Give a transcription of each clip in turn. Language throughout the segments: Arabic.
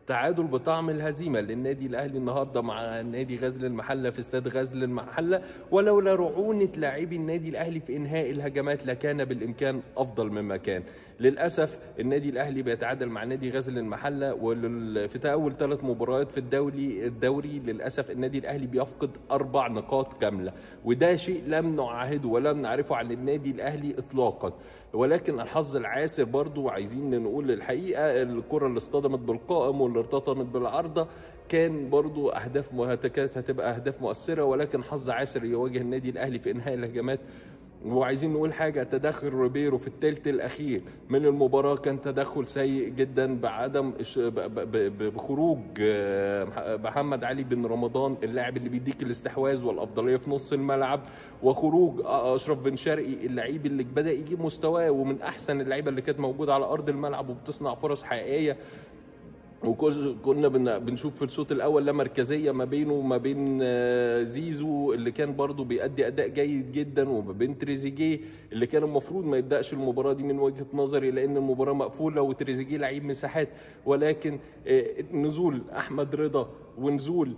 تعادل بطعم الهزيمة للنادي الأهلي النهاردة مع نادي غزل المحلة في استاد غزل المحلة، ولولا رعونة لاعبي النادي الأهلي في إنهاء الهجمات لكان بالإمكان أفضل مما كان. للأسف النادي الأهلي بيتعادل مع نادي غزل المحلة، وفي أول 3 مباريات في الدوري للأسف النادي الأهلي بيفقد 4 نقاط كاملة، وده شيء لم نعاهده ولم نعرفه عن النادي الأهلي إطلاقا. ولكن الحظ العاسر برضو، عايزين نقول الحقيقة، الكرة اللي اصطدمت بالقائم واللي ارتطمت بالعارضة كان برضو كانت هتبقى أهداف مؤثرة، ولكن حظ عاسر يواجه النادي الأهلي في إنهاء الهجمات. وعايزين نقول حاجة، تدخل ريبيرو في الثلث الأخير من المباراة كان تدخل سيء جدا بعدم بخروج محمد علي بن رمضان اللاعب اللي بيديك الاستحواذ والأفضلية في نص الملعب، وخروج أشرف بن شرقي اللعيب اللي بدأ يجيب مستواه ومن أحسن اللعيبة اللي كانت موجودة على أرض الملعب وبتصنع فرص حقيقية. وكنا بنشوف في الشوط الاول لا مركزيه ما بينه وما بين زيزو اللي كان برضو بيأدي اداء جيد جدا، وما بين تريزيجيه اللي كان المفروض ما يبداش المباراه دي من وجهه نظري لان المباراه مقفوله وتريزيجيه لعيب مساحات. ولكن نزول احمد رضا ونزول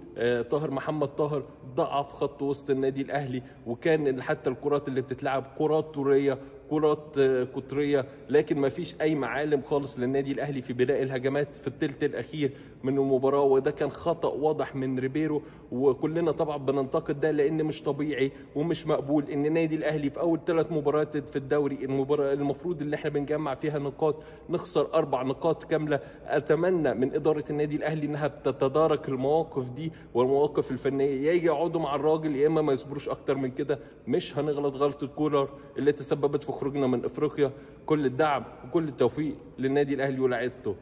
طاهر محمد طاهر ضعف خط وسط النادي الاهلي، وكان حتى الكرات اللي بتتلعب كرات طوريه، كرات قطريه، لكن ما فيش اي معالم خالص للنادي الاهلي في بناء الهجمات في الثلث الاخير من المباراه، وده كان خطا واضح من ريبيرو. وكلنا طبعا بننتقد ده لان مش طبيعي ومش مقبول ان النادي الاهلي في اول 3 مباريات في الدوري، المباراه المفروض اللي احنا بنجمع فيها نقاط، نخسر 4 نقاط كامله. اتمنى من اداره النادي الاهلي انها تتدارك المواقف دي والمواقف الفنيه، يا يقعدوا مع الراجل يا اما ما يصبروش اكتر من كده. مش هنغلط غلطه كولر اللي تسببت في خروجنا من افريقيا. كل الدعم وكل التوفيق للنادي الاهلي ولاعيبته.